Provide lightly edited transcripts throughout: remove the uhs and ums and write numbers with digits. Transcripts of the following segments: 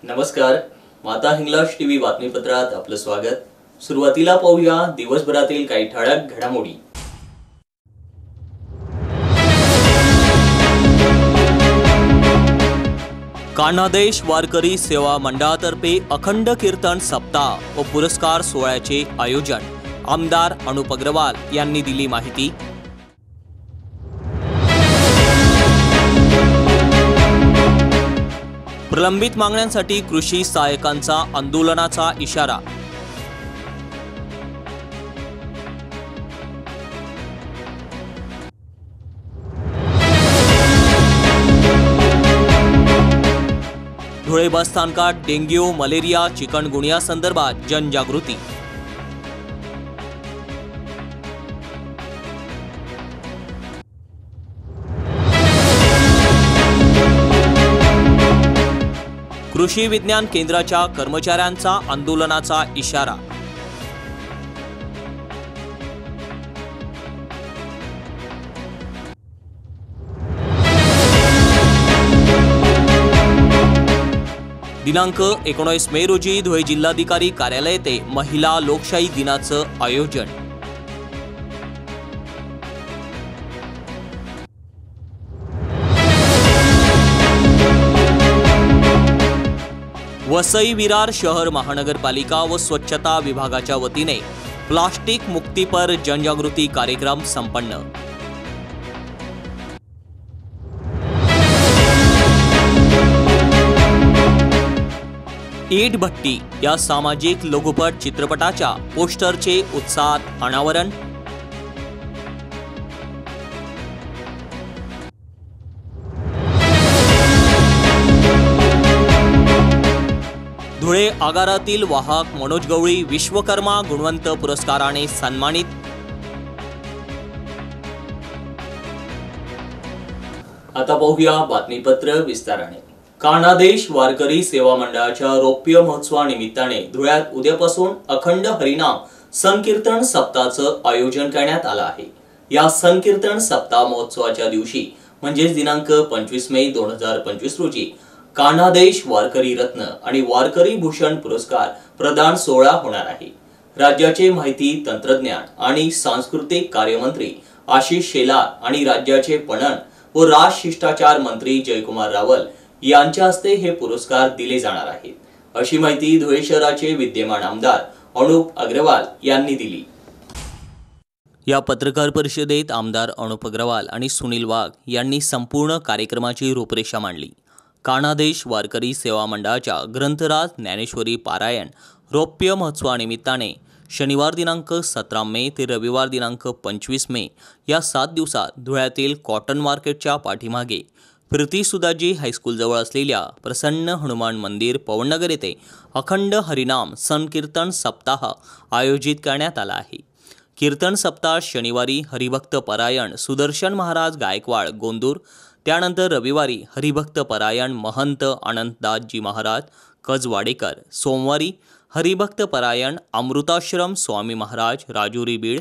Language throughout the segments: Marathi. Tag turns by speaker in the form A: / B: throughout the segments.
A: नमस्कार, माता हिंगलाज टीव्ही बातमीपत्रात आपलं स्वागत। सुरुवातीला पाहूया दिवसभरातील काही ठळक घडामोडी। कान्हादेश वारकरी सेवा मंडळातर्फे अखंड कीर्तन सप्ताह व पुरस्कार सोहळ्याचे आयोजन। आमदार अनुप अग्रवाल यांनी दिली माहिती। प्रलंबित मागण्यांसाठी कृषी सहाय्यकांचा आंदोलनाचा इशारा। धुळे बस स्थानकात डेंग्यू, मलेरिया, चिकनगुनिया संदर्भात जनजागृती। कृषी विज्ञान केंद्राच्या कर्मचाऱ्यांचा आंदोलनाचा इशारा। दिनांक 19 मे रोजी धुळे जिल्हाधिकारी कार्यालय येथे महिला लोकशाही दिनाचं आयोजन। वसई विरार शहर महानगरपालिका व स्वच्छता विभागाच्या वतीने प्लास्टिक मुक्ती पर जनजागृती कार्यक्रम संपन्न। ईट भट्टी या सामाजिक लघुपट चित्रपटाच्या पोस्टरचे उत्साहात अनावरण। धुळे आगारातील वाहक मनोज गवळी विश्वकर्मा गुणवंत पुरस्काराने सन्मानित। आता पाहूया बातमीपत्र विस्ताराने। कान्हादेश वारकरी सेवा मंडळाच्या रौप्य महोत्सवानिमित्ताने धुळ्यात उद्यापासून अखंड हरिनाम संकीर्तन सप्ताहाचं आयोजन करण्यात आलं आहे। या संकीर्तन सप्ताह महोत्सवाच्या दिवशी म्हणजे दिनांक 25 मे 2025 रोजी कान्हादेश वारकरी रत्न आणि वारकरी भूषण पुरस्कार प्रदान सोहळा होणार आहे। राज्याचे माहिती तंत्रज्ञान आणि सांस्कृतिक कार्यमंत्री आशिष शेलार आणि राज्याचे पणन व राजशिष्टाचार मंत्री जयकुमार रावल यांच्या हस्ते हे पुरस्कार दिले जाणार आहेत, अशी माहिती धुळे शहराचे विद्यमान आमदार अनुप अग्रवाल यांनी दिली। या पत्रकार परिषदेत आमदार अनुप अग्रवाल आणि सुनील वाघ यांनी संपूर्ण कार्यक्रमाची रूपरेषा मांडली। कान्हादेश वारकरी सेवा मंडळाच्या ग्रंथराज ज्ञानेश्वरी पारायण रौप्य महोत्सवानिमित्ताने शनिवार दिनांक 17 मे ते रविवार दिनांक 25 मे या 7 दिवसात धुळ्यातील कॉटन मार्केटच्या पाठीमागे प्रीती सुदाजी हायस्कूलजवळ असलेल्या प्रसन्न हनुमान मंदिर पवननगर येथे अखंड हरिनाम संकीर्तन सप्ताह आयोजित करण्यात आला आहे। कीर्तन सप्ताह शनिवारी हरिभक्त परायण सुदर्शन महाराज गायकवाड गोंदूर, त्यानंतर रविवारी हरिभक्त परायण महंत अनंतदासजी महाराज कजवाडेकर, सोमवारी हरिभक्त परायण अमृताश्रम स्वामी महाराज राजुरी बीड,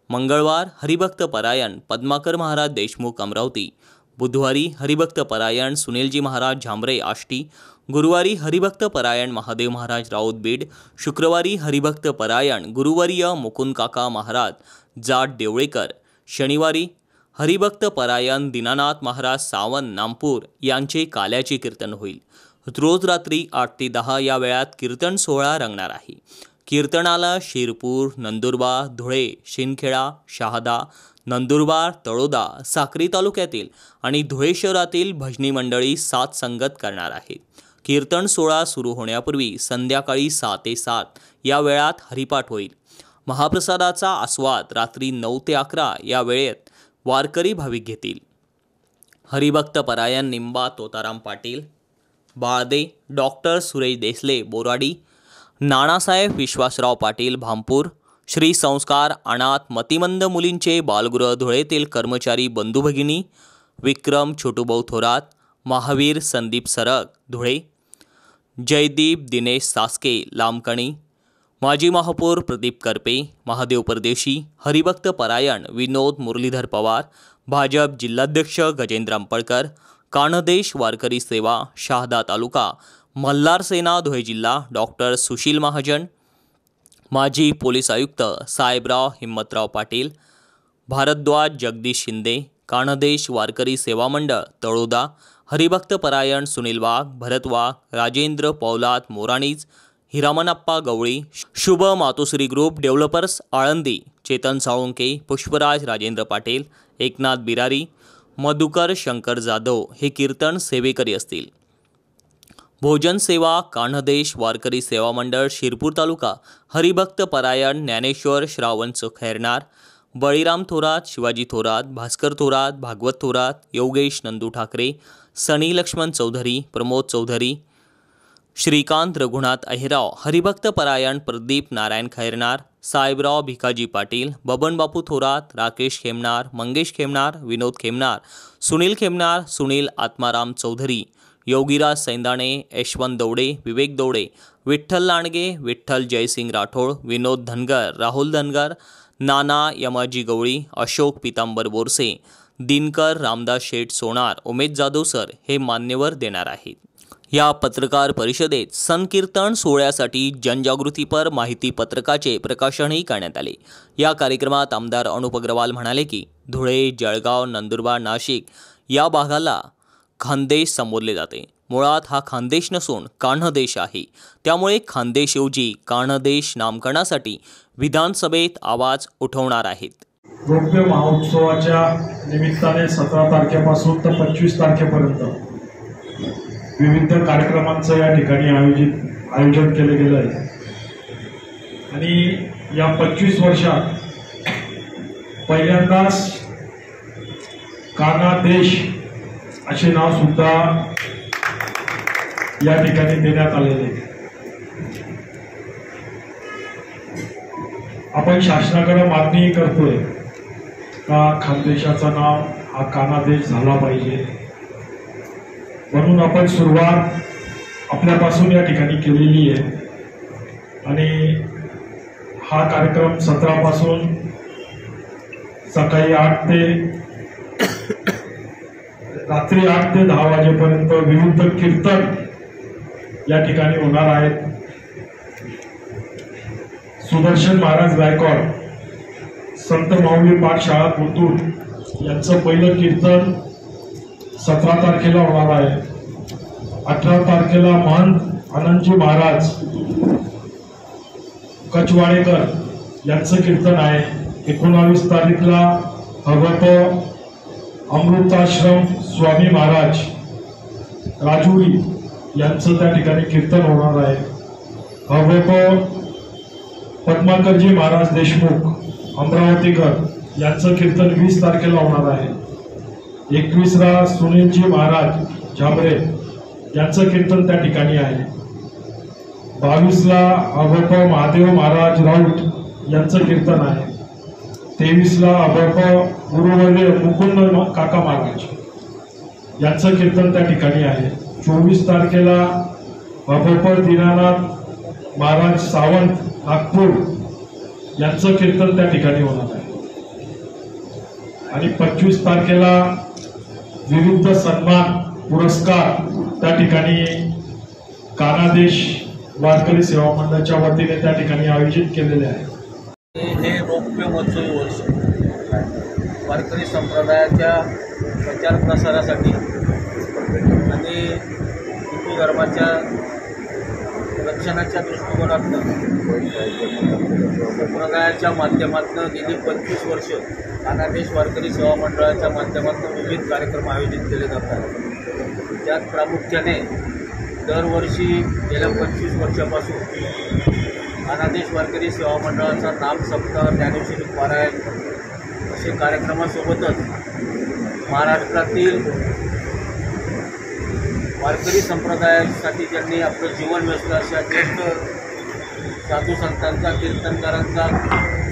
A: मंगळवार हरिभक्त परायण पद्माकर महाराज देशमुख अमरावती, बुधवारी हरिभक्त परायण सुनीलजी महाराज झांबरे आष्टी, गुरुवारी हरिभक्त परायण महादेव महाराज राऊत बीड, शुक्रवारी हरिभक्त परायण गुरुवर्य मुकुंद काका महाराज जाट देवळेकर, शनिवारी हरिभक्त परायण दीनानाथ महाराज सावंत नामपूर यांचे काल्याचे कीर्तन होईल। रोज रात्री 8 ते 10 या वेळात कीर्तन सोहळा रंगणार आहे। कीर्तनाला शिरपूर, नंदुरबार, धुळे, शिंदखेडा, शहादा, नंदुरबार, तळोदा, साक्री तालुक्यातील आणि धुळे शहरातील भजनी मंडळी साथ संगत करणार आहेत। कीर्तन सोहळा सुरू होण्यापूर्वी संध्याकाळी 6 ते 7 या वेळात हरिपाठ होईल। महाप्रसादाचा आस्वाद रात्री 9 ते 11 या वेळेत वारकरी भाविक घेतील। हरिभक्त परायण निंबा तोताराम पाटील बाळदे, डॉक्टर सुरेश देसले बोराडी, नानासाहेब विश्वासराव पाटील भामपूर, श्री संस्कार अनाथ मतिमंद मुलींचे बालगृह धुळेतील कर्मचारी बंधू भगिनी विक्रम छोटूभाऊ थोरात, महावीर संदीप सरग धुळे, जयदीप दिनेश सासके लामकणी, माजी महापौर प्रदीप करपे, महादेव परदेशी, हरिभक्त परायण विनोद मुरलीधर पवार, भाजप जिल्हाध्यक्ष गजेंद्र अंपळकर, कान्हादेश वारकरी सेवा शहादा तालुका मल्हार सेना धुळे जिल्हा डॉक्टर सुशील महाजन, माजी पोलीस आयुक्त साहेबराव हिम्मतराव पाटील, भारद्वाज जगदीश शिंदे, कान्हदेश वारकरी सेवा मंडळ तळोदा, हरिभक्त परायण सुनील वाघ, भरत वाघ, राजेंद्र पौलाद मोराणीज, हिरामनप्पा गवळी, शुभ मातोश्री ग्रुप डेव्हलपर्स आळंदी, चेतन साळुंके, पुष्पराज राजेंद्र पाटील, एकनाथ बिरारी, मधुकर शंकर जाधव हे कीर्तन सेवेकरी असतील। भोजन सेवा कान्हदेश वारकरी सेवा मंडळ शिरपूर तालुका, हरिभक्त परायण ज्ञानेश्वर श्रावण खैरनार, बळीराम थोरात, शिवाजी थोरात, भास्कर थोरात, भागवत थोरात, योगेश नंदू ठाकरे, सनी लक्ष्मण चौधरी, प्रमोद चौधरी, श्रीकांत रघुनाथ अहिराव, हरिभक्त परायण प्रदीप नारायण खैरनार, साहेबराव भिकाजी पाटील, बबन बापू थोरात, राकेश खेमनार, मंगेश खेमनार, विनोद खेमनार, सुनील खेमनार, सुनील आत्माराम चौधरी, योगीराज सैंदाणे, यशवंत दौडे, विवेक दौडे, विठ्ठल लांडगे, विठ्ठल जयसिंग राठोड, विनोद धनगर, राहुल धनगर, नाना यमाजी गवळी, अशोक पितांबर बोरसे, दिनकर रामदास शेठ सोनार, उमेश जाधव सर हे मान्यवर देणार आहेत। या पत्रकार परिषदेत संकीर्तन सोहळ्यासाठी जनजागृतीपर माहिती पत्रकाचे प्रकाशनही करण्यात आले। या कार्यक्रमात आमदार अनुप अग्रवाल म्हणाले की धुळे, जळगाव, नंदुरबार, नाशिक या भागाला खानदेश संबोधले जाते। मुळात हा खानदेश नसून कान्हदेश आहे, त्यामुळे खानदेशऐवजी कान्हदेश नामकरणासाठी विधानसभेत आवाज उठवणार आहेत।
B: रौप्य महोत्सवाच्या निमित्ताने 17 तारखेपासून तर 25 तारखेपर्यंत विविध कार्यक्रमांचं या ठिकाणी आयोजन केले गेलं आहे आणि या 25 वर्षात पहिल्यांदाच कान्हदेश असे नाव सुद्धा या ठिकाणी देण्यात आलेले। आपण शासनाकडे मागणी करतोय का खानदेशाचं नाव हा कान्हदेश झाला पाहिजे, म्हणून आपण सुरुवात आपल्यापासून या ठिकाणी केलेली आहे आणि हा कार्यक्रम 17 पासून सकाळी 8 ते रात्री 8 ते 10 वाजेपर्यंत विविध कीर्तन या ठिकाणी होणार आहेत। सुदर्शन महाराज गायकवाड संत माऊली पाठशाळा कोतूर यांचं पहिलं कीर्तन 17 तारखेला होणार आहे। 18 तारखेला महंत आनंदजी महाराज कचवाडेकर यांचं कीर्तन आहे। 19 तारीखला भगवत अमृताश्रम स्वामी महाराज राजुरी यांचं त्या ठिकाणी कीर्तन होणार आहे। भगवत पद्माकरजी महाराज देशमुख अमरावतीकर यांचं कीर्तन 20 तारखेला होणार आहे। 21ला सुनीलजी महाराज झाबरे यांचं कीर्तन त्या ठिकाणी आहे। 22ला अभप महादेव महाराज राऊत यांचं कीर्तन आहे। 23ला अभप गुरुवर्य मुकुंद काका महाराज यांचं कीर्तन त्या ठिकाणी आहे। 24 तारखेला अभप दीनानाथ महाराज सावंत नागपूर यांचं कीर्तन त्या ठिकाणी होणार आहे आणि 25 तारखेला विविध सन्मान पुरस्कार त्या ठिकाणी कान्हदेश वारकरी सेवा मंडळाच्या वतीने त्या ठिकाणी आयोजित केलेले आहे।
C: हे रौप्य महोत्सवी वर्ष वारकरी संप्रदायाच्या प्रचार प्रसारासाठी आणि हिंदू धर्माच्या रक्षणाच्या दृष्टिकोनातून संप्रदायाच्या माध्यमातून गेली 25 वर्ष कान्हदेश वारकरी सेवा मंडळाच्या माध्यमातून विविध कार्यक्रम आयोजित केले जातात। त्यात प्रामुख्याने दरवर्षी गेल्या 25 वर्षापासून कान्हदेश वारकरी सेवा मंडळाचा नाम सप्ताह, ज्ञानेश्वरी पारायण असे कार्यक्रमासोबतच महाराष्ट्रातील वारकरी संप्रदायासाठी ज्यांनी आपलं जीवन वेचलं अशा ज्येष्ठ साधू संतांचा, कीर्तनकारांचा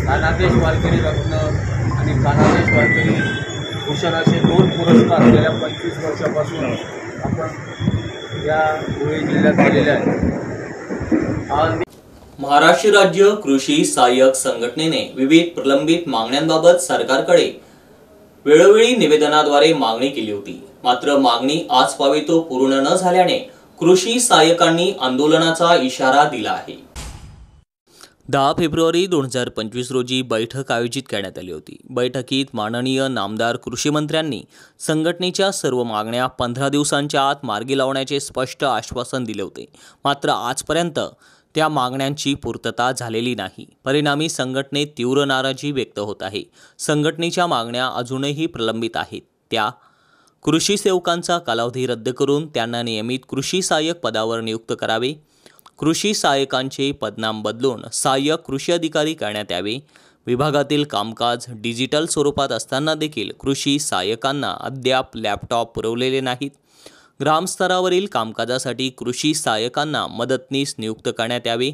C: कान्हदेश वारकरी रत्न आणि कान्हदेश वारकरी भूषण असे 2 पुरस्कार गेल्या 25 वर्षापासून आपण या धुळे जिल्ह्यात दिलेले आहेत।
A: महाराष्ट्र राज्य कृषी सहाय्यक संघटनेने विविध प्रलंबित मागण्यांबाबत सरकारकडे वेळोवेळी निवेदनाद्वारे मागणी केली होती। मात्र मागणी आज पावेतो पूर्ण न झाल्याने कृषी सहाय्यकांनी आंदोलनाचा इशारा दिला आहे। 10 फेब्रुवारी 2025 रोजी बैठक आयोजित करण्यात आली होती। बैठकीत माननीय नामदार कृषी मंत्र्यांनी संघटनेच्या सर्व मागण्या 15 दिवसांच्या आत मार्गी लावण्याचे स्पष्ट आश्वासन दिले होते। मात्र आजपर्यंत त्या मागण्यांची पूर्तता झालेली नाही। परिणामी संघटनेत तीव्र नाराजी व्यक्त होत आहे। संघटनेच्या मागण्या अजूनही प्रलंबित आहेत। त्या कृषी सेवकांचा कालावधी रद्द करून त्यांना नियमित कृषी सहाय्यक पदावर नियुक्त करावे, कृषी सहाय्यकांचे पदनाम बदलून सहाय्यक कृषी अधिकारी करण्यात यावे, विभागातील कामकाज डिजिटल स्वरूपात असताना देखील कृषी सहाय्यकांना अद्याप लॅपटॉप पुरवलेले नाहीत, ग्रामस्तरावरील कामकाजासाठी कृषी सहाय्यकांना मदतनीस नियुक्त करण्यात यावे,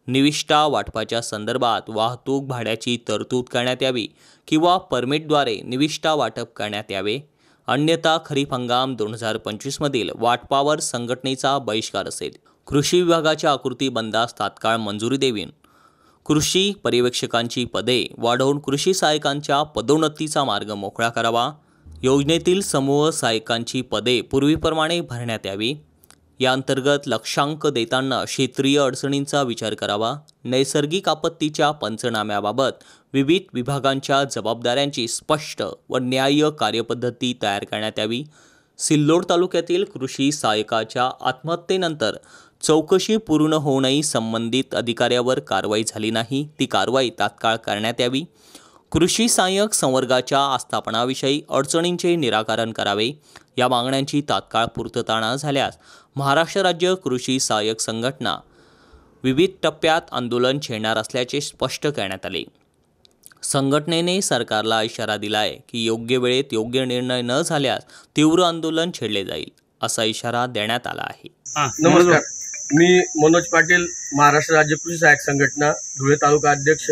A: निविष्ठा वाटपाच्या संदर्भात वाहतूक भाड्याची तरतूद करण्यात यावी किंवा परमिटद्वारे निविष्ठा वाटप करण्यात यावे, अन्यथा खरीप हंगाम 2025 मधील वाटपावर संघटनेचा बहिष्कार असेल, कृषी विभागाच्या आकृती बंदास तात्काळ मंजुरी देवीन, कृषी पर्यवेक्षकांची पदे वाढवून कृषी सहाय्यकांच्या पदोन्नतीचा मार्ग मोकळा करावा, योजनेतील समूह सहाय्यकांची पदे पूर्वीप्रमाणे भरण्यात यावी, या अंतर्गत लक्षांक देताना क्षेत्रीय अडचणींचा विचार करावा, नैसर्गिक आपत्तीच्या पंचनाम्याबाबत विविध विभागांच्या जबाबदाऱ्यांची स्पष्ट व न्याय्य कार्यपद्धती तयार करण्यात यावी, सिल्लोड तालुक्यातील कृषी सहाय्यकाच्या आत्महत्येनंतर चौकशी पूर्ण होऊनही संबंधित अधिकाऱ्यावर कारवाई झाली नाही, ती कारवाई तात्काळ करण्यात यावी, कृषी सहाय्यक संवर्गाच्या आस्थापनाविषयी अडचणींचे निराकरण करावे, या मागण्यांची तात्काळ पूर्तता न झाल्यास महाराष्ट्र राज्य कृषी सहाय्यक संघटना विविध टप्प्यात आंदोलन छेडणार असल्याचे स्पष्ट करण्यात आले। संघटनेने सरकारला इशारा दिलाय की योग्य वेळेत योग्य निर्णय न झाल्यास तीव्र आंदोलन छेडले जाईल, असा इशारा देण्यात आला आहे।
D: नमस्कार, मी मनोज पाटील, महाराष्ट्र राज्य कृषी सहाय्यक संघटना धुळे तालुका अध्यक्ष।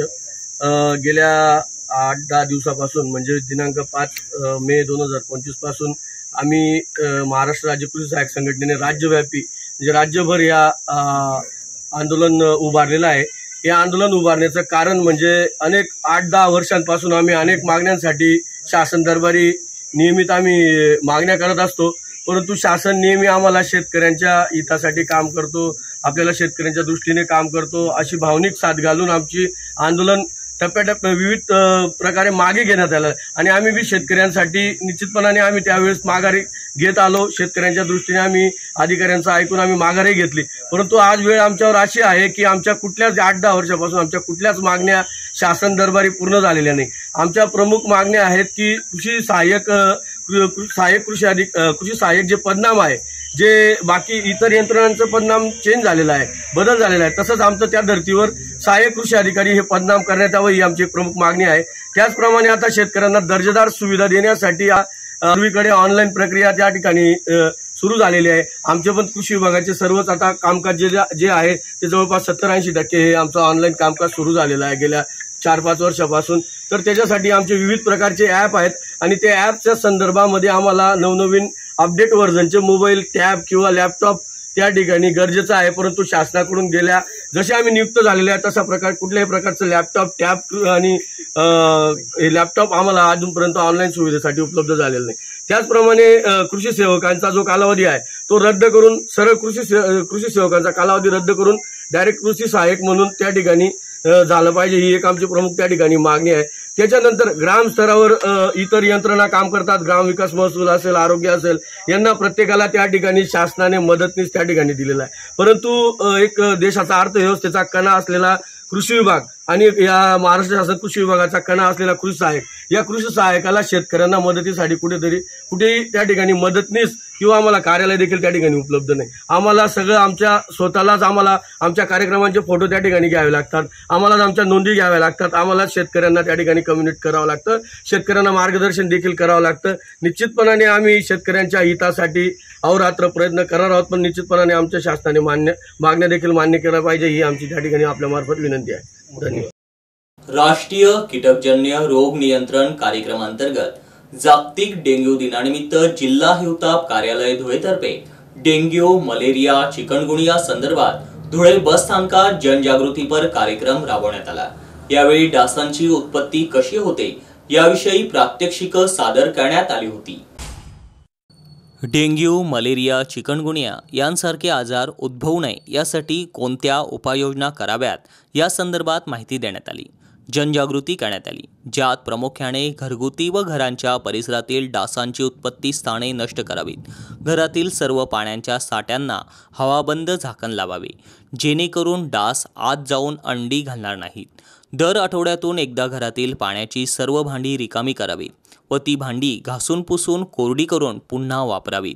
D: गेल्या 8-10 दिवसापासून म्हणजे दिनांक 5 मे 2025 पासून आम्ही महाराष्ट्र राज्य कृषी सहाय्यक संघटनेने राज्यव्यापी म्हणजे राज्यभर या आंदोलन उभारलेलं आहे। हे आंदोलन उभारण्याचं कारण म्हणजे अनेक 8-10 वर्षांपासून आम्ही अनेक मागण्यांसाठी शासन दरबारी नियमित आम्ही मागण्या करत असतो, परंतु शासन नेहमी आम्हाला शेतकऱ्यांच्या हितासाठी काम करतो, आपल्याला शेतकऱ्यांच्या दृष्टीने काम करतो अशी भावनिक साथ घालून आमची आंदोलन टप्प्याटप्प्या विविध प्रकारे मागे घेण्यात आलं आणि आम्ही बी शेतकऱ्यांसाठी निश्चितपणाने आम्ही त्यावेळेस माघारी घेत आलो। शेतकऱ्यांच्या दृष्टीने आम्ही अधिकाऱ्यांचं ऐकून आम्ही माघारी घेतली, परंतु आज वेळ आमच्यावर अशी आहे की आमच्या कुठल्याच 8-10 वर्षापासून आमच्या कुठल्याच मागण्या शासन दरबारी पूर्ण झालेल्या नाही। आमच्या प्रमुख मागण्या आहेत की कृषी सहाय्यक कृषी सहाय्यक जे पदनाम आहे, जे बाकी इतर यंत्रणांचं पदनाम चेंज झालेलं आहे, बदल झालेला आहे, तसंच आमचं त्या धर्तीवर सहाय्यक कृषी अधिकारी हे पदनाम करण्यात यावं ही आमची प्रमुख मागणी आहे। त्याचप्रमाणे आता शेतकऱ्यांना दर्जेदार सुविधा देण्यासाठी पूर्वीकडे ऑनलाईन प्रक्रिया त्या ठिकाणी सुरू झालेली आहे। आमचे पण कृषी विभागाचे सर्वच आता कामकाज जे आहे ते जवळपास 70-80% हे आमचं ऑनलाईन कामकाज सुरू झालेलं आहे गेल्या 4-5 वर्षापासून। तर त्याच्यासाठी आमचे विविध प्रकारचे ॲप आहेत आणि त्या ॲपच्या संदर्भामध्ये आम्हाला नवनवीन अपडेट व्हर्जनचे मोबाईल, टॅब किंवा लॅपटॉप त्या ठिकाणी गरजेचं आहे, परंतु शासनाकडून गेल्या जसे आम्ही नियुक्त झालेले आहे तसा कुठल्याही प्रकारचं लॅपटॉप, टॅब आणि लॅपटॉप आम्हाला अजूनपर्यंत ऑनलाईन सुविधेसाठी उपलब्ध झालेलं नाही। त्याचप्रमाणे कृषी सेवकांचा जो कालावधी आहे तो रद्द करून सरळ कृषी सेवकांचा कालावधी रद्द करून डायरेक्ट कृषी सहाय्यक म्हणून त्या ठिकाणी झालं पाहिजे, ही एक आमची प्रमुख त्या ठिकाणी मागणी आहे। त्याच्यानंतर ग्राम स्तरावर इतर यंत्रणा काम करतात, ग्रामविकास महसूल असेल, आरोग्य असेल, यांना प्रत्येकाला त्या ठिकाणी शासनाने मदतनीस त्या ठिकाणी दिलेला आहे, परंतु एक देशाचा अर्थव्यवस्थेचा कणा असलेला कृषी विभाग आणि या महाराष्ट्र शासन कृषी विभागाचा कणा असलेला कृषी सहाय्यक, या कृषी सहाय्यकाला शेतकऱ्यांना मदतीसाठी कुठेही त्या ठिकाणी मदतनीस किंवा आम्हाला कार्यालय देखील त्या ठिकाणी उपलब्ध नाही। आम्हाला सगळं आमच्या स्वतःलाच आम्हाला आमच्या कार्यक्रमांचे फोटो त्या ठिकाणी घ्यावे लागतात, आम्हाला आमच्या नोंदी घ्याव्या लागतात, आम्हाला शेतकऱ्यांना त्या ठिकाणी कम्युनिकेट करावं लागतं, शेतकऱ्यांना मार्गदर्शन देखील करावं लागतं। निश्चितपणाने आम्ही शेतकऱ्यांच्या हितासाठी अहोरात्र प्रयत्न करणार आहोत, पण निश्चितपणाने आमच्या शासनाने मागण्या देखील मान्य केल्या पाहिजे ही आमची त्या ठिकाणी आपल्यामार्फत विनंती आहे। धन्यवाद।
A: राष्ट्रीय कीटकजन्य रोग नियंत्रण कार्यक्रमांतर्गत जागतिक डेंग्यू दिनानिमित्त जिल्हा हिवताप कार्यालय धुळेतर्फे डेंग्यू, मलेरिया, चिकनगुनिया संदर्भात धुळे बस स्थानकात जनजागृतीपर कार्यक्रम राबवण्यात आला। यावेळी डासांची उत्पत्ती कशी होते याविषयी प्रात्यक्षिक सादर करण्यात आली होती। डेंग्यू, मलेरिया, चिकनगुनिया यांसारखे आजार उद्भवू नये यासाठी कोणत्या उपाययोजना कराव्यात या संदर्भात माहिती देण्यात आली, जनजागृती करण्यात आली, ज्यात प्रामुख्याने घरगुती व घरांच्या परिसरातील डासांची उत्पत्ती स्थाने नष्ट करावीत, घरातील सर्व पाण्याच्या साठ्यांना हवाबंद झाकण लावावे जेणेकरून डास आत जाऊन अंडी घालणार नाहीत, दर आठवड्यातून एकदा घरातील पाण्याची सर्व भांडी रिकामी करावीत व ती भांडी घासून पुसून कोरडी करून पुन्हा वापरावीत,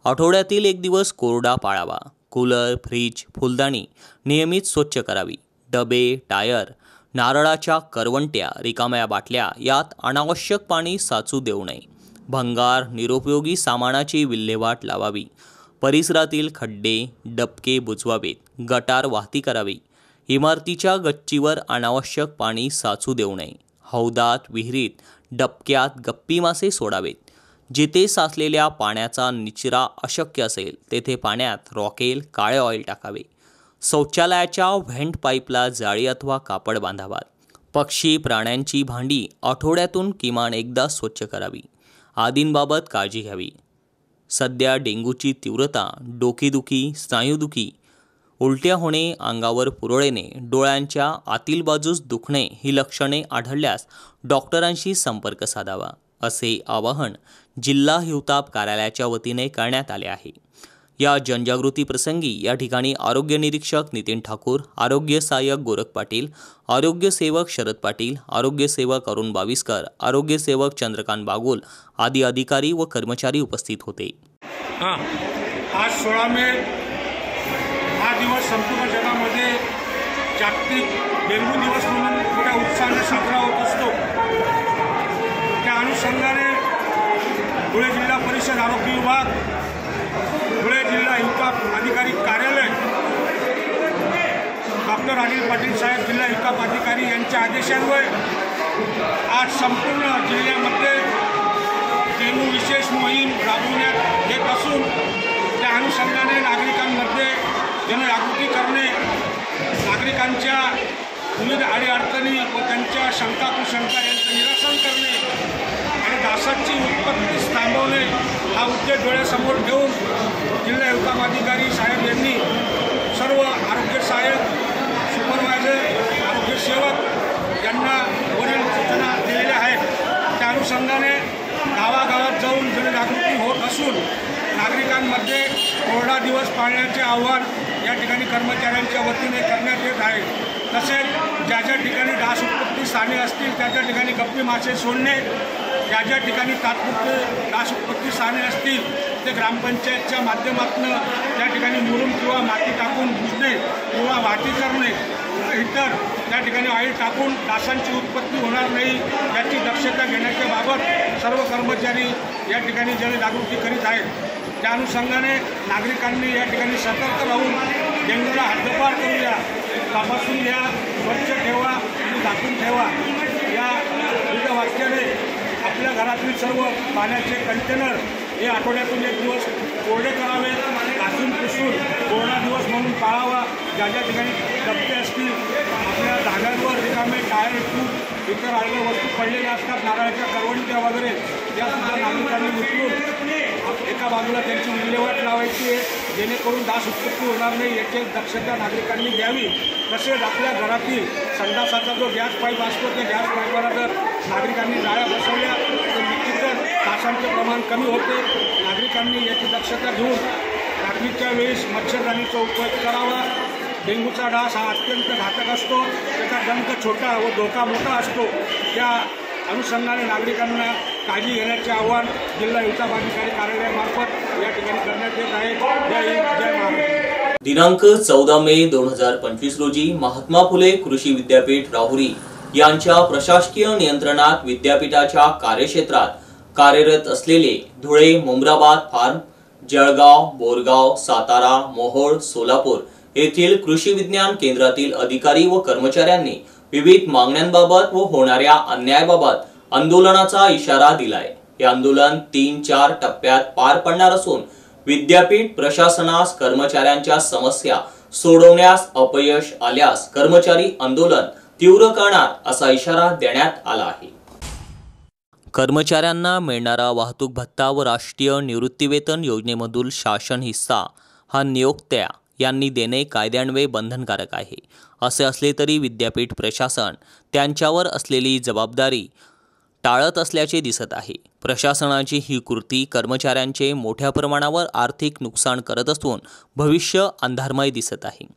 A: आठवड्यातील एक दिवस कोरडा पाळावा, कूलर, फ्रीज, फुलदाणी नियमित स्वच्छ करावी, डबे, टायर, नारळाच्या करवंट्या, रिकाम्या बाटल्या यात अनावश्यक पाणी साचू देऊ नये, भंगार, निरुपयोगी सामानाची विल्हेवाट लावावी, परिसरातील खड्डे, डबके बुजवावेत, गटार वाहती करावी, इमारतीच्या गच्चीवर अनावश्यक पाणी साचू देऊ नये, हौदात, विहिरीत, डबक्यात गप्पी मासे सोडावेत, जिथे साचलेल्या पाण्याचा निचरा अशक्य असेल तेथे पाण्यात रॉकेल, काळे ऑइल टाकावे, शौचालयाच्या व्हेंट पाईपला जाळी अथवा कापड बांधावात, पक्षी, प्राण्यांची भांडी आठवड्यातून किमान एकदा स्वच्छ करावी आदींबाबत काळजी घ्यावी। सध्या डेंग्यूची तीव्रता, डोकेदुखी, स्नायुदुखी, उलट्या होणे, अंगावर पुरळ येणे, डोळ्यांच्या आतील बाजूस दुखणे ही लक्षणे आढळल्यास डॉक्टरांशी संपर्क साधावा असे आवाहन जिल्हा हिवताप कार्यालयाच्या वतीने करण्यात आले आहे। या जनजागृती प्रसंगी या ठिकाणी आरोग्य निरीक्षक नितीन ठाकूर, आरोग्य सहाय्यक गोरख पाटील, आरोग्य सेवक शरद पाटील, आरोग्य सेवक अरुण बाविस्कर, आरोग्य सेवक चंद्रकांत बागुल आदी अधिकारी व कर्मचारी उपस्थित होते।
B: आज 16 मे हा दिवस संपूर्ण जगामध्ये जागतिक डेंग्यू दिवस म्हणून मोठ्या उत्साहाने साजरा होत असतो। त्या अनुषंगाने धुळे जिल्हा परिषद आरोग्य विभाग, धुळे जिल्हा हिवताप अधिकारी कार्यालय, डॉक्टर अनिल पाटील साहेब जिल्हा हिवताप अधिकारी यांच्या आदेशान्वये आज संपूर्ण जिल्ह्यामध्ये डेंग्यू विशेष मोहीम राबवण्यात येत असून त्या अनुषंगाने नागरिकांमध्ये जनजागृती करणे, नागरिकांच्या विविध अडीअडचणी व त्यांच्या शंका कुशंका यांचं निरसन करणे आणि डासांची उत्पत्ती थांबवणे हा उद्देश डोळ्यासमोर ठेवून जिल्हा हिवताप अधिकारी साहेब यांनी सर्व आरोग्य सहाय्यक, सुपरवायझर, आरोग्य सेवक यांना वरील सूचना दिलेल्या आहेत। त्या अनुषंगाने गावागावात जाऊन जनजागृती होत असून नागरिकांमध्ये कोरडा दिवस पाळण्याचे आव्हान या ठिकाणी कर्मचाऱ्यांच्या वतीने करण्यात येत आहे। तसेच ज्या ज्या ठिकाणी डास उत्पत्ती स्थाने असतील त्या त्या ठिकाणी गप्पी मासे सोडणे, ज्या ज्या ठिकाणी तात्पुरते डास उत्पत्ती स्थाने असतील ते ग्रामपंचायतच्या माध्यमातून त्या ठिकाणी मुरुम किंवा माती टाकून बुजणे किंवा वाहती करणे, इतर त्या ठिकाणी ऑइल टाकून डासांची उत्पत्ती होणार नाही याची दक्षता घेण्याच्या बाबत सर्व कर्मचारी या ठिकाणी जनजागृती करीत आहेत। त्या अनुषंगाने नागरिकांनी या ठिकाणी सतर्क राहून डेंग्यूला हद्दपार करूया, तपासून घ्या, स्वच्छ ठेवा आणि झाकून ठेवा या विविध वाक्याने आपल्या घरातील सर्व पाण्याचे कंटेनर हे आठवड्यातून एक दिवस कोरडे करावे, घासून पुसून कोरडा दिवस म्हणून पाळावा। ज्या ज्या ठिकाणी डबके असतील, आपल्या धाग्यांवर रिकामे टायर, ट्यूब इतर आलेल्या वस्तू पडलेल्या असतात, नारळाच्या करवंट्या वगैरे यासुद्धा नागरिकांनी उचलून एका बाजूला त्यांची विल्हेवाट लावायची आहे जेणेकरून डास उत्पत्ती होणार नाही याची दक्षता नागरिकांनी घ्यावी। तसेच आपल्या घरातील संडासाचा जो गॅस पाईप असतो त्या गॅस पाईपाला जर नागरिकांनी जाळ्या बसवल्या तर निश्चितच डासांचे प्रमाण कमी होते। नागरिकांनी याची दक्षता घेऊन रात्रीच्या वेळेस मच्छरदाणीचा उपयोग करावा। डेंग्यूचा डास हा अत्यंत घातक असतो, त्याचा डंख छोटा व धोका मोठा असतो। त्या अनुषंगाने नागरिकांना काळजी घेण्याचे आवाहन जिल्हा हिवताप अधिकारी कार्यालयामार्फत या ठिकाणी करण्यात येत आहे। जय हिंद, जय महाराष्ट्र।
A: दिनांक 14 मे 2025 रोजी महात्मा फुले कृषी विद्यापीठ राहुरी यांच्या प्रशासकीय नियंत्रणात विद्यापीठाच्या कार्यक्षेत्रात कार्यरत असलेले धुळे, मुंब्राबाद फार्म, जळगाव, बोरगाव, सातारा, मोहोळ, सोलापूर येथील कृषी विज्ञान केंद्रातील अधिकारी व कर्मचाऱ्यांनी विविध मागण्यांबाबत व होणाऱ्या अन्यायाबाबत आंदोलनाचा इशारा दिलाय। हे आंदोलन 3-4 टप्प्यात पार पडणार असून विद्यापीठ प्रशासनास कर्मचाऱ्यांच्या समस्या सोडवण्यास अपयश आल्यास कर्मचारी आंदोलन तीव्र करणार असा इशारा देण्यात आला आहे। कर्मचाऱ्यांना मिळणारा वाहतूक भत्ता व राष्ट्रीय निवृत्तीवेतन योजनेमधील शासन हिस्सा हा नियोक्त्या यांनी देणे कायद्यान्वये बंधनकारक आहे. असे असले तरी विद्यापीठ प्रशासन त्यांच्यावर असलेली जबाबदारी टाळत असल्याचे दिसत आहे. प्रशासनाची ही कृती कर्मचाऱ्यांचे मोठ्या प्रमाणावर आर्थिक नुकसान करत असून भविष्य अंधारमय दिसत आहे.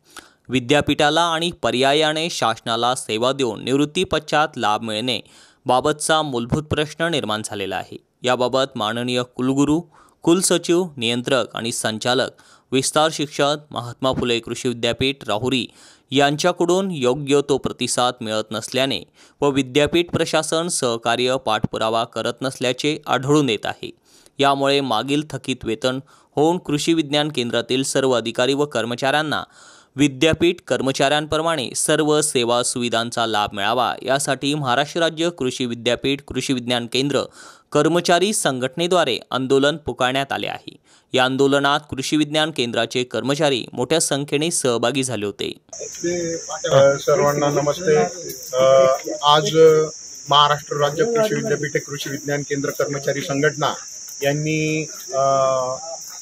A: विद्यापीठाला आणि पर्यायाने शासनाला सेवा देऊन निवृत्ती पश्चात लाभ मिळणे बाबतचा मूलभूत प्रश्न निर्माण झालेला आहे. याबाबत माननीय कुलगुरू, कुलसचिव, नियंत्रक आणि संचालक विस्तार शिक्षण महात्मा फुले कृषी विद्यापीठ राहुरी यांच्याकडून योग्य तो प्रतिसाद मिळत नसल्याने व विद्यापीठ प्रशासन सहकार्य पाठपुरावा करत नसल्याचे आढळून येत आहे. यामुळे मागील थकीत वेतन होऊन कृषी विज्ञान केंद्रातील सर्व अधिकारी व कर्मचाऱ्यांना विद्यापीठ कर्मचाऱ्यांप्रमाणे सर्व सेवा सुविधांचा लाभ मिळावा यासाठी महाराष्ट्र राज्य कृषी विद्यापीठ कृषी विज्ञान केंद्र कर्मचारी संघटनेद्वारे आंदोलन पुकारण्यात आले आहे. या आंदोलनात कृषी विज्ञान केंद्राचे कर्मचारी मोठ्या संख्येने सहभागी झाले होते.
E: सर्वांना नमस्ते. आज महाराष्ट्र राज्य कृषी विद्यापीठ कृषी विज्ञान केंद्र कर्मचारी संघटना यांनी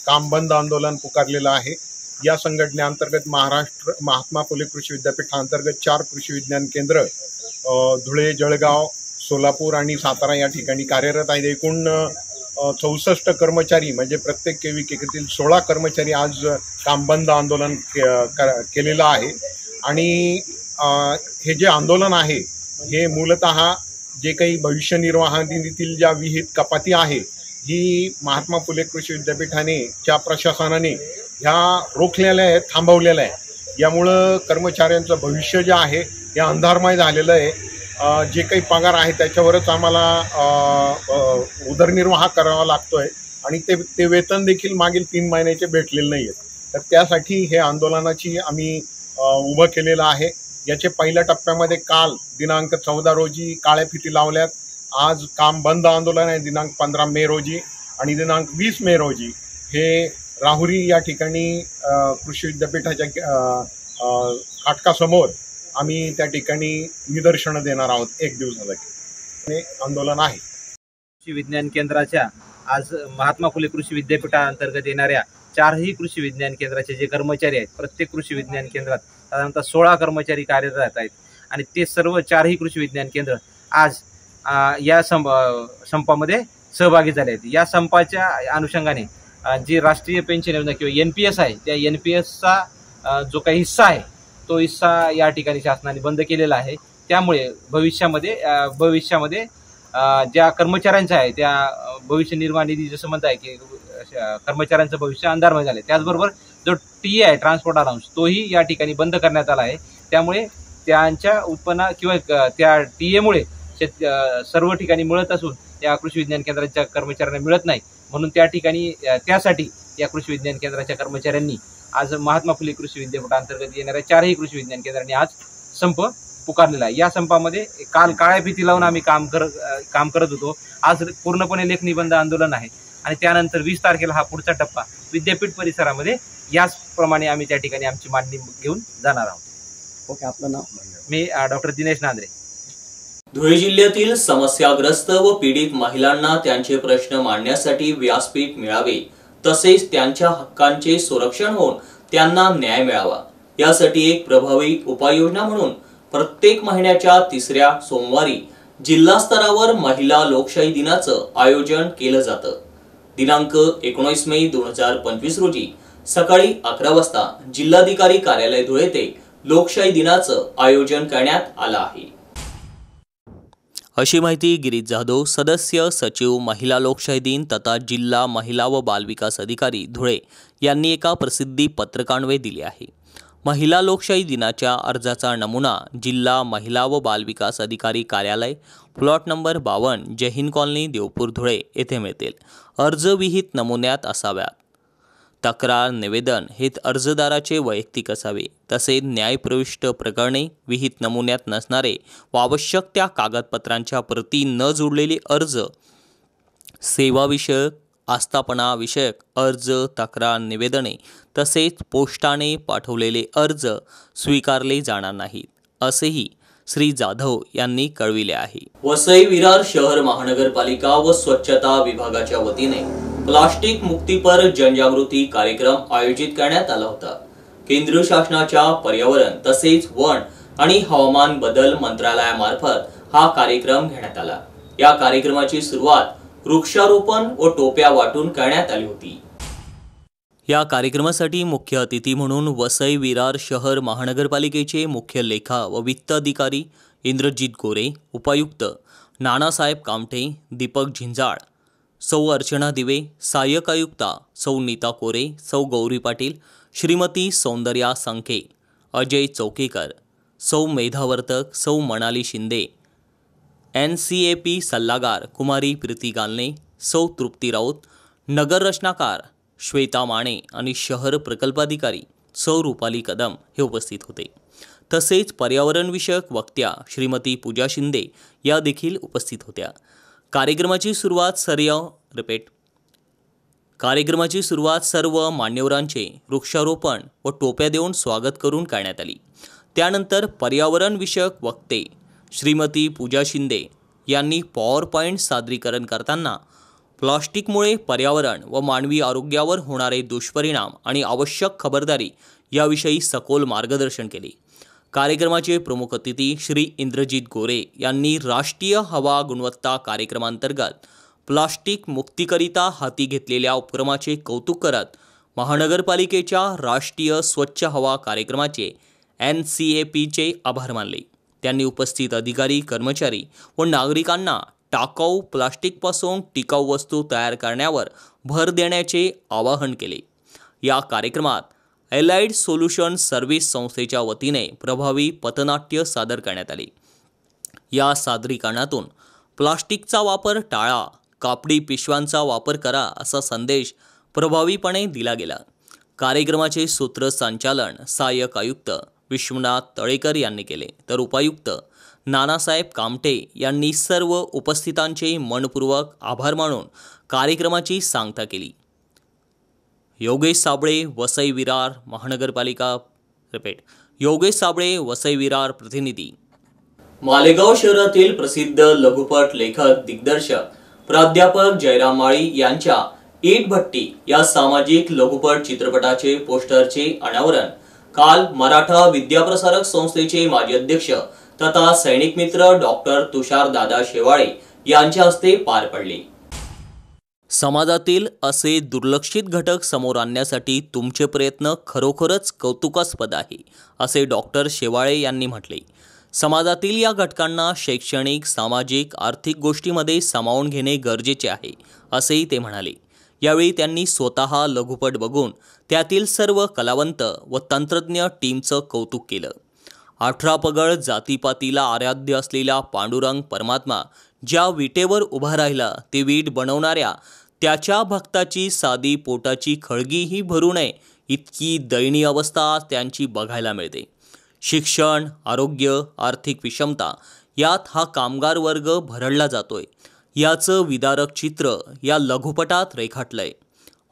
E: काम बंद आंदोलन पुकारलेलं आहे. या संघटनेअंतर्गत महात्मा फुले कृषी विद्यापीठांतर्गत 4 कृषी विज्ञान केंद्र धुळे, जळगाव, सोलापूर आणि सातारा या ठिकाणी कार्यरत आहेत. एकूण 64 कर्मचारी म्हणजे प्रत्येक केविकेतील 16 कर्मचारी आज काम बंद आंदोलन केलेलं आहे. आणि हे जे आंदोलन आहे हे मूलतः जे काही भविष्य निर्वाह निधीतील ज्या विहित कपाती आहे ही महात्मा फुले कृषी विद्यापीठाने च्या प्रशासनाने ह्या रोखलेल्या आहेत, थांबवलेल्या आहे. यामुळं कर्मचाऱ्यांचं भविष्य जे आहे हे अंधारमय झालेलं आहे. जे काही पगार आहे त्याच्यावरच आम्हाला उदरनिर्वाह करावा लागतोय आणि ते वेतन देखील मागील 3 महिन्याचे भेटलेले नाही आहेत. तर त्यासाठी हे आंदोलनाची आम्ही उभं केलेलं आहे. याचे पहिल्या टप्प्यामध्ये काल दिनांक 14 रोजी काळ्या फिती लावल्यात. आज काम बंद आंदोलन आहे दिनांक 15 मे रोजी आणि दिनांक 20 मे रोजी हे राहुरी या ठिकाणी कृषी विद्यापीठाच्या फाटकासमोर आम्ही त्या ठिकाणी निदर्शनं देणार आहोत. 1 दिवसासाठी आंदोलन आहे.
C: कृषी विज्ञान केंद्राच्या आज महात्मा फुले कृषी विद्यापीठाअंतर्गत येणाऱ्या 4ही कृषी विज्ञान केंद्राचे जे कर्मचारी आहेत, प्रत्येक कृषी विज्ञान केंद्रात साधारणतः 16 कर्मचारी कार्यरत आहेत आणि ते सर्व 4ही कृषी विज्ञान केंद्र आज या संपामध्ये सहभागी झाले आहेत. या संपाच्या अनुषंगाने जी राष्ट्रीय पेन्शन योजना किंवा NPS आहे त्या NPSचा जो काही हिस्सा आहे तो हिस्सा या ठिकाणी शासनाने बंद केलेला आहे. त्यामुळे भविष्यामध्ये ज्या कर्मचाऱ्यांचा आहे त्या भविष्य निर्वाह निधी जसं म्हणत आहे की कर्मचाऱ्यांचं भविष्य अंधारमय झाले. त्याचबरोबर जो TA आहे ट्रान्सपोर्ट अलाउन्स तोही या ठिकाणी बंद करण्यात आला आहे. त्यामुळे त्यांच्या उत्पन्न किंवा त्या TA मुळे सर्व ठिकाणी मिळत असून या कृषी विज्ञान केंद्राच्या कर्मचाऱ्यांना मिळत नाही. म्हणून त्यासाठी या कृषी विज्ञान केंद्राच्या कर्मचाऱ्यांनी आज महात्मा फुले कृषी विद्यापीठांतर्गत येणाऱ्या 4ही कृषी विज्ञान केंद्रांनी आज संप पुकारलेला आहे. या संपामध्ये काल काळ्या फिती लावून आम्ही काम करत होतो. आज पूर्णपणे लेखनिबंध आंदोलन आहे आणि त्यानंतर 20 तारखेला हा पुढचा टप्पा विद्यापीठ परिसरामध्ये याचप्रमाणे आम्ही त्या ठिकाणी आमची मांडणी घेऊन जाणार आहोत.
D: ओके, आपलं नाव?
C: मी डॉक्टर दिनेश नांद्रे.
A: धुळे जिल्ह्यातील समस्याग्रस्त व पीडित महिलांना त्यांचे प्रश्न मांडण्यासाठी व्यासपीठ मिळावे तसेच त्यांच्या हक्कांचे संरक्षण होऊन त्यांना न्याय मिळावा यासाठी एक प्रभावी उपाययोजना म्हणून प्रत्येक महिन्याच्या 3ऱ्या सोमवारी जिल्हा स्तरावर महिला लोकशाही दिनाचं आयोजन केलं जातं. दिनांक 19 मे 2025 रोजी सकाळी 11 वाजता जिल्हाधिकारी कार्यालय धुळे येथे लोकशाही दिनाचं आयोजन करण्यात आलं आहे. अशी माहिती गिरीश जाधव, सदस्य सचिव महिला लोकशाही दिन तथा जिल्हा महिला व बालविकास अधिकारी धुळे यांनी एका प्रसिद्धी पत्रकान्वये दिली आहे. महिला लोकशाही दिनाच्या अर्जाचा नमुना जिल्हा महिला व बालविकास अधिकारी कार्यालय, प्लॉट नंबर 52, जय हिंद कॉलनी, देवपूर, धुळे येथे मिळतील. अर्ज विहित नमुन्यात असाव्यात. तक्रार निवेदन हे अर्जदाराचे वैयक्तिक असावे. तसेच न्यायप्रविष्ट प्रकरणे, विहित नमुन्यात नसणारे व आवश्यक त्या कागदपत्रांच्या प्रती न जोडलेले अर्ज, सेवाविषयक, आस्थापनाविषयक अर्ज, तक्रार निवेदने तसेच पोस्टाने पाठवलेले अर्ज स्वीकारले जाणार नाहीत असेही श्री जाधव यांनी कळविले आहे। वसई विरार शहर महानगरपालिका व स्वच्छता विभागाच्या वतीने प्लास्टिक मुक्तीपर जनजागृती कार्यक्रम आयोजित करण्यात आला होता। केंद्र शासनाच्या पर्यावरण तसेच वन आणि हवामान बदल मंत्रालयामार्फत हा कार्यक्रम घेण्यात आला। या कार्यक्रमाची सुरुवात वृक्षारोपण व टोप्या वाटून करण्यात आली होती। या कार्यक्रमासाठी मुख्य अतिथी म्हणून वसई विरार शहर महानगरपालिकेचे मुख्य लेखा व वित्त अधिकारी इंद्रजित गोरे, उपायुक्त नानासाहेब कामठे, दीपक झिंजाळ, सौ अर्चना दिवे, सहाय्यक आयुक्ता सौ नीता कोरे, सौ गौरी पाटील, श्रीमती सौंदर्या संखे, अजय चौकेकर, सौ मेधावर्तक, सौ मनाली शिंदे, NCAP सल्लागार कुमारी प्रीती गालने, सौ तृप्ती राऊत, नगर रचनाकार श्वेता माने आणि शहर प्रकल्पाधिकारी सौ रुपाली कदम हे उपस्थित होते। तसेच पर्यावरण विषयक वक्त्या श्रीमती पूजा शिंदे या देखील उपस्थित होत्या। कार्यक्रमाची सुरुवात सर्व मान्यवरांचे वृक्षारोपण व टोप्या देऊन स्वागत करून करण्यात आली। त्यानंतर पर्यावरण विषयक वक्ते श्रीमती पूजा शिंदे यांनी पॉवरपॉइंट सादरीकरण करताना प्लास्टिकमुळे पर्यावरण व मानवी आरोग्यावर होणारे दुष्परिणाम आणि आवश्यक खबरदारी याविषयी सखोल मार्गदर्शन केले। कार्यक्रमाचे प्रमुख अतिथी श्री इंद्रजित गोरे यांनी राष्ट्रीय हवा गुणवत्ता कार्यक्रमांतर्गत प्लास्टिक मुक्तीकरिता हाती घेतलेल्या उपक्रमाचे कौतुक करत महानगरपालिकेच्या राष्ट्रीय स्वच्छ हवा कार्यक्रमाचे NCAPचे आभार मानले। त्यांनी उपस्थित अधिकारी, कर्मचारी व नागरिकांना टाकाऊ प्लास्टिकपासून टिकाऊ वस्तू तयार करण्यावर भर देण्याचे आवाहन केले। या कार्यक्रमात एलाइड सोल्युशन सर्व्हिस संस्थेच्या वतीने प्रभावी पथनाट्य सादर करण्यात आले। या सादरीकरणातून प्लास्टिकचा वापर टाळा, कापडी पिशव्यांचा वापर करा असा संदेश प्रभावीपणे दिला गेला। कार्यक्रमाचे सूत्रसंचालन सहाय्यक आयुक्त विश्वनाथ तळेकर यांनी केले, तर उपायुक्त नानासाहेब कामठे यांनी सर्व उपस्थितांचे मनपूर्वक आभार मानून कार्यक्रमाची सांगता केली। योगेश साबळे, वसई विरार महानगरपालिका योगेश साबळे, वसई विरार प्रतिनिधी।
F: मालेगाव शहरातील प्रसिद्ध लघुपट लेखक दिग्दर्शक प्राध्यापक जयराम माळी यांच्या ईट भट्टी या सामाजिक लघुपट चित्रपटाचे पोस्टरचे अनावरण काल मराठा विद्याप्रसारक संस्थेचे माजी अध्यक्ष तथा सैनिक मित्र डॉक्टर तुषार दादा शेवाळे यांच्या हस्ते पार पडले।
A: समाजातील असे दुर्लक्षित घटक समोर आणण्यासाठी तुमचे प्रयत्न खरोखरच कौतुकास्पद आहे, असे डॉक्टर शेवाळे यांनी म्हटले। समाजातील या घटकांना शैक्षणिक, सामाजिक, आर्थिक गोष्टींमध्ये सामावून घेणे गरजेचे आहे, असेही ते म्हणाले। यावेळी त्यांनी स्वतः लघुपट बघून त्यातील सर्व कलावंत व तंत्रज्ञ टीमचं कौतुक केलं। 18 पगड जातीपातीला आराध्य असलेला पांडुरंग परमात्मा ज्या विटेवर उभा राहिला ते वीट बनवणाऱ्या त्याच्या भक्ताची साधी पोटाची खळगीही भरू नये इतकी दयनीय अवस्था त्यांची बघायला मिळते। शिक्षण, आरोग्य, आर्थिक विषमता यात हा कामगार वर्ग भरडला जातोय याचं विदारक चित्र या लघुपटात रेखाटलंय।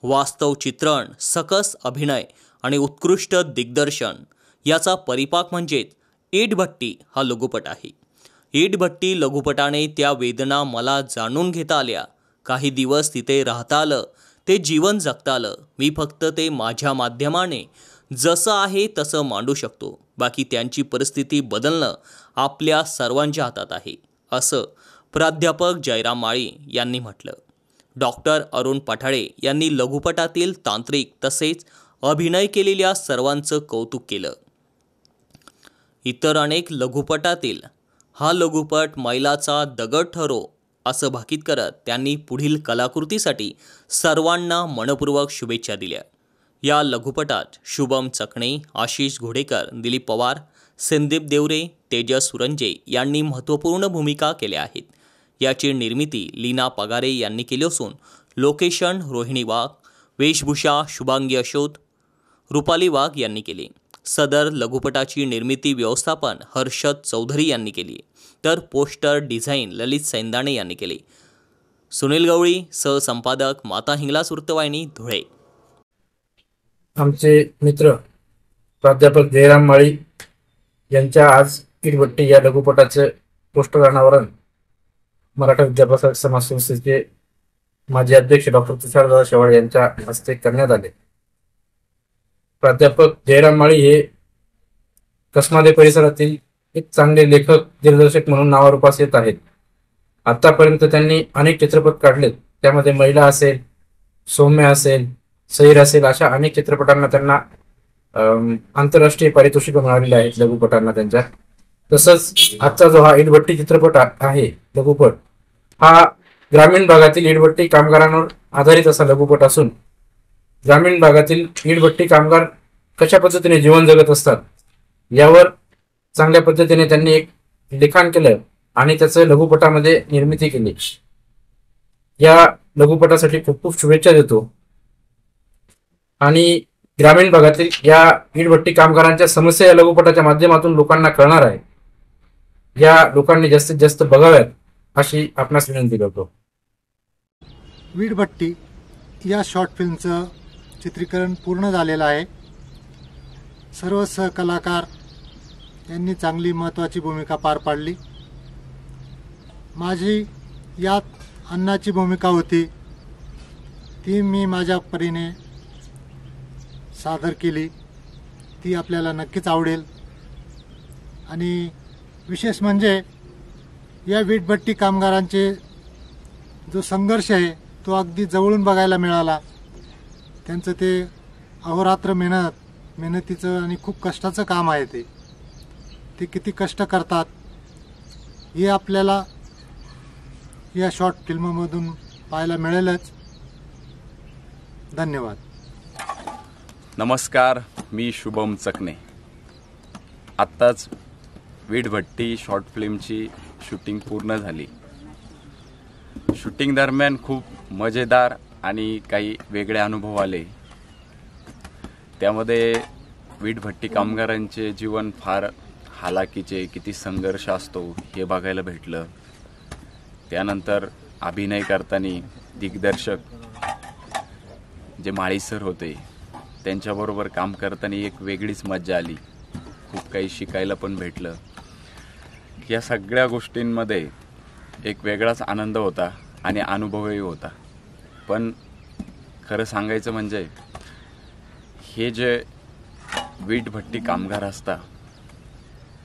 A: वास्तव चित्रण, सकस अभिनय आणि उत्कृष्ट दिग्दर्शन याचा परिपाक म्हणजेच ईट भट्टी हा लघुपट आहे। ईट भट्टी लघुपटाने त्या वेदना मला जाणून घेता आल्या, काही दिवस तिथे राहता आलं, ते जीवन जगता आलं। मी फक्त ते माझ्या माध्यमाने जसं आहे तसं मांडू शकतो, बाकी त्यांची परिस्थिती बदलणं आपल्या सर्वांच्या हातात आहे, असं प्राध्यापक जयराम माळी यांनी म्हटलं। डॉक्टर अरुण पठाळे यांनी लघुपटातील तांत्रिक तसेच अभिनय केलेल्या सर्वांचं कौतुक केलं। इतर अनेक लघुपटातील हा लघुपट मैलाचा दगड ठरो असं भाकीत करत त्यांनी पुढील कलाकृतीसाठी सर्वांना मनपूर्वक शुभेच्छा दिल्या। या लघुपटात शुभम चकणे, आशिष घोडेकर, दिलीप पवार, संदीप देवरे, तेजस सुरंजे यांनी महत्त्वपूर्ण भूमिका केल्या आहेत। याची निर्मिती लीना पगारे यांनी केली असून लोकेशन रोहिणी वाघ, वेशभूषा शुभांगी अशोक, रुपाली वाघ यांनी केली। सदर लघुपटाची निर्मिती व्यवस्थापन हर्षद चौधरी यांनी केली, तर पोस्टर डिझाईन ललित सैंदाणे यांनी केले। सुनील गवळी, सहसंपादक, माता हिंगलाज वृत्तवाहिनी, धुळे।
G: आमचे मित्र प्राध्यापक जयराम माळी यांच्या आज ईटभट्टी या लघुपटाचे पोस्टर अनावरण मराठा विद्यापीठ समाज संस्थेचे माजी अध्यक्ष डॉक्टर तुषारदादा शेवाळे यांच्या हस्ते करण्यात आले. प्राध्यापक जयराम माळी हे कसमादे परिसरातील एक चांगले लेखक दिग्दर्शक म्हणून नावारूपास येत आहेत. आतापर्यंत त्यांनी अनेक चित्रपट काढलेत. त्यामध्ये महिला असेल, सौम्य असेल, सैर असेल अशा अनेक चित्रपटांना त्यांना आंतरराष्ट्रीय पारितोषिक मिळालेले आहेत लघुपटांना त्यांच्या. तसंच आजचा जो हा ईटभट्टी चित्रपट आहे लघुपट, हा ग्रामीण भागातील ईटभट्टी कामगारांवर आधारित असा लघुपट असून ग्रामीण भागातील ईटभट्टी कामगार कशा पद्धतीने जीवन जगत असतात यावर चांगल्या पद्धतीने त्यांनी एक लिखाण केलं आणि त्याचं लघुपटामध्ये निर्मिती केली. या लघुपटासाठी खूप खूप शुभेच्छा देतो. आणि ग्रामीण भागातील या ईटभट्टी कामगारांच्या समस्या या लघुपटाच्या माध्यमातून लोकांना कळणार आहे. या लोकांनी जास्तीत जास्त बघाव्यात अशी आपणास विनंती करतो.
H: वीटभट्टी या शॉर्ट फिल्मचं चित्रीकरण पूर्ण झालेलं आहे. सर्व सहकलाकार यांनी चांगली महत्त्वाची भूमिका पार पाडली. माझी यात अण्णाची भूमिका होती, ती मी माझ्या परीने सादर केली. ती आपल्याला नक्कीच आवडेल. आणि विशेष म्हणजे या वीटभट्टी कामगारांचे जो संघर्ष आहे तो अगदी जवळून बघायला मिळाला. त्यांचं ते अहोरात्र मेहनतीचं आणि खूप कष्टाचं काम आहे. ते किती कष्ट करतात हे आपल्याला या शॉर्ट फिल्ममधून पाहायला मिळेलच. धन्यवाद.
I: नमस्कार, मी शुभम चकणे. आत्ताच वीटभट्टी शॉर्ट फिल्मची शूटिंग पूर्ण झाली. शूटिंग दरम्यान खूप मजेदार आणि काही वेगळे अनुभव आले. त्यामध्ये वीटभट्टी कामगारांचे जीवन फार हालाकीचे, किती संघर्ष असतो हे बघायला भेटलं. त्यानंतर अभिनय करताना दिग्दर्शक जे माळी सर होते त्यांच्याबरोबर काम करताना एक वेगळीच मजा आली. खूप काही शिकायला पण भेटलं. या सगळ्या गोष्टींमध्ये एक वेगळाच आनंद होता आणि अनुभवही होता. पण खरं सांगायचं म्हणजे हे जे वीटभट्टी कामगार असतात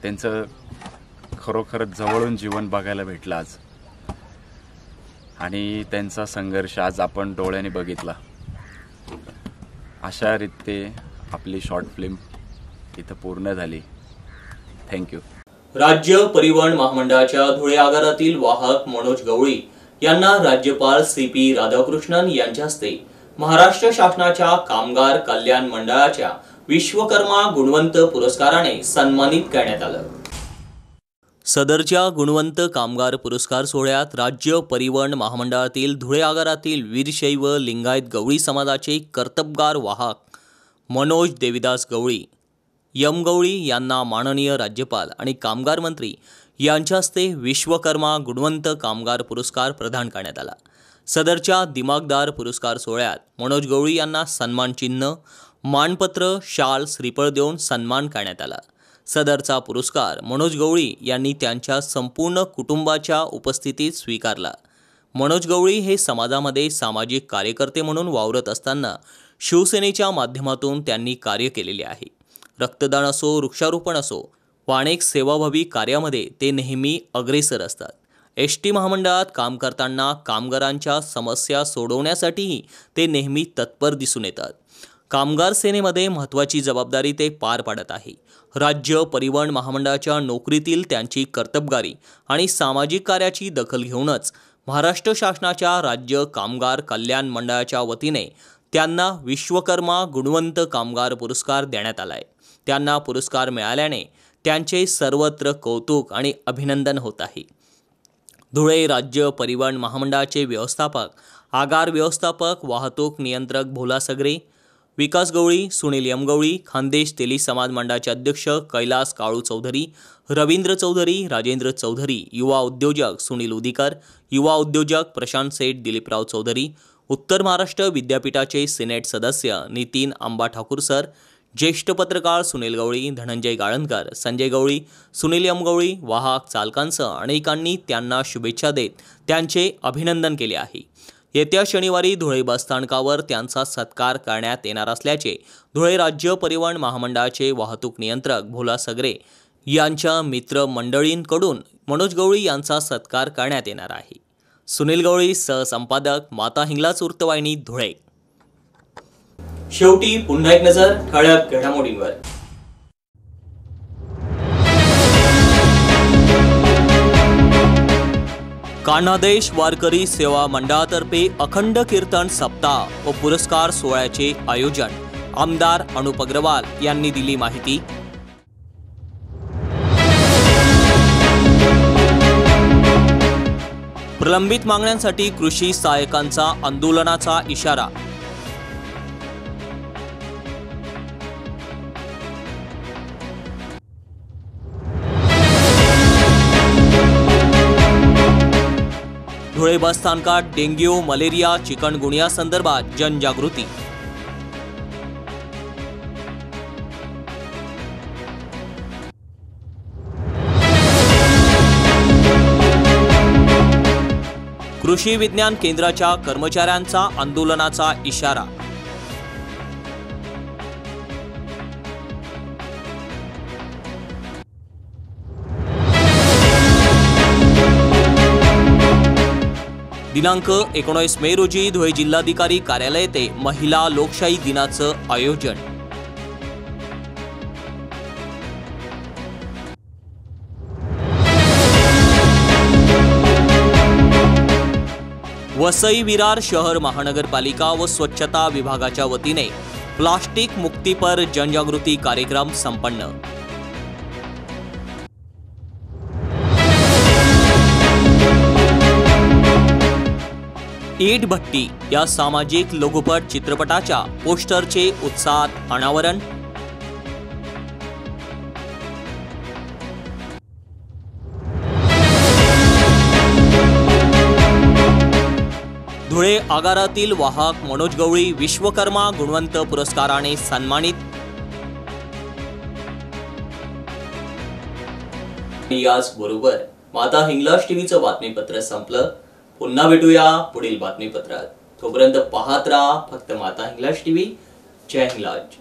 I: त्यांचं खरोखरच जवळून जीवन बघायला भेटलं आज. आणि त्यांचा संघर्ष आज आपण डोळ्याने बघितला. अशा रीते आपली शॉर्ट फिल्म इथं पूर्ण झाली. थँक्यू.
A: राज्य परिवहन महामंडळाच्या धुळे आगारातील वाहक मनोज गवळी यांना राज्यपाल CP राधाकृष्णन यांच्या हस्ते महाराष्ट्र शासनाच्या कामगार कल्याण मंडळाच्या विश्वकर्मा गुणवंत पुरस्काराने सन्मानित करण्यात आलं. सदरच्या गुणवंत कामगार पुरस्कार सोहळ्यात राज्य परिवहन महामंडळातील धुळे आगारातील वीरशैव लिंगायत गवळी समाजाचे कर्तबगार वाहक मनोज देविदास गवळी यम गवळी यांना माननीय राज्यपाल आणि कामगार मंत्री यांच्या हस्ते विश्वकर्मा गुणवंत कामगार पुरस्कार प्रदान करण्यात आला. सदरच्या दिमागदार पुरस्कार सोहळ्यात मनोज गवळी यांना सन्मान चिन्ह, मानपत्र, शाल, श्रीफळ देऊन सन्मान करण्यात आला. सदरचा पुरस्कार मनोज गवळी यांनी त्यांच्या संपूर्ण कुटुंबाच्या उपस्थितीत स्वीकारला. मनोज गवळी हे समाजामध्ये सामाजिक कार्यकर्ते म्हणून वावरत असताना शिवसेनेच्या माध्यमातून त्यांनी कार्य केलेले आहे. रक्तदान असो, वृक्षारोपण असो व अनेक सेवाभावी कार्यामध्ये ते नेहमी अग्रेसर असतात. ST महामंडळात काम करताना कामगारांच्या समस्या सोडवण्यासाठीही ते नेहमी तत्पर दिसून येतात. कामगार सेनेमध्ये महत्त्वाची जबाबदारी ते पार पाडत आहे. राज्य परिवहन महामंडळाच्या नोकरीतील त्यांची कर्तबगारी आणि सामाजिक कार्याची दखल घेऊनच महाराष्ट्र शासनाच्या राज्य कामगार कल्याण मंडळाच्या वतीने त्यांना विश्वकर्मा गुणवंत कामगार पुरस्कार देण्यात आला आहे. त्यांना पुरस्कार मिळाल्याने त्यांचे सर्वत्र कौतुक आणि अभिनंदन होत आहे. धुळे राज्य परिवहन महामंडळाचे व्यवस्थापक, आगार व्यवस्थापक, वाहतूक नियंत्रक भोला सगरे, विकास गवळी, सुनील यम गवळी, खानदेश तेली समाज मंडळाचे अध्यक्ष कैलास काळू चौधरी, रवींद्र चौधरी, राजेंद्र चौधरी, युवा उद्योजक सुनील उदीकर, युवा उद्योजक प्रशांत सेठ दिलीपराव चौधरी, उत्तर महाराष्ट्र विद्यापीठाचे सिनेट सदस्य नितीन आंबा ठाकूर सर, ज्येष्ठ पत्रकार सुनील गवळी, धनंजय गाळणकर, संजय गवळी, सुनील एम गवळी, वाहक चालकांसह अनेकांनी त्यांना शुभेच्छा देत त्यांचे अभिनंदन केले आहे. येत्या शनिवारी धुळे बसस्थानकावर त्यांचा सत्कार करण्यात येणार असल्याचे धुळे राज्य परिवहन महामंडळाचे वाहतूक नियंत्रक भोला सगरे यांच्या मित्रमंडळींकडून मनोज गवळी यांचा सत्कार करण्यात येणार आहे. सुनील गवळी, सहसंपादक, माता हिंगलाज वृत्तवाहिनी, धुळे. शेवटी पुन्हा एक नजर ठळक घडामोडींवर. कान्हादेश वारकरी सेवा मंडळातर्फे अखंड कीर्तन सप्ताह व पुरस्कार सोहळ्याचे आयोजन. आमदार अनुप अग्रवाल यांनी दिली माहिती. प्रलंबित मागण्यांसाठी कृषी सहाय्यकांचा आंदोलनाचा इशारा. धुळे बसस्थानकात डेंग्यू, मलेरिया, चिकनगुनिया संदर्भात जनजागृती. कृषी विज्ञान केंद्राच्या कर्मचाऱ्यांचा आंदोलनाचा इशारा. दिनांक 19 मे रोजी धुळे जिल्हाधिकारी कार्यालय येथे महिला लोकशाही दिनाचं आयोजन. वसई विरार शहर महानगरपालिका व स्वच्छता विभागाच्या वतीने प्लास्टिक मुक्तीपर जनजागृती कार्यक्रम संपन्न. ईट भट्टी या सामाजिक लघुपट चित्रपटाच्या पोस्टरचे उत्साहात अनावरण. धुळे आगारातील वाहक मनोज गवळी विश्वकर्मा गुणवंत पुरस्काराने सन्मानित. याचबरोबर माता हिंगलाज टीव्हीचं बातमीपत्र संपलं. पुन्हा भेटूया पुढील बातमीपत्रात. तोपर्यंत पाहत राहा फक्त माता हिंगलाज टीव्ही. जय हिंगलाज.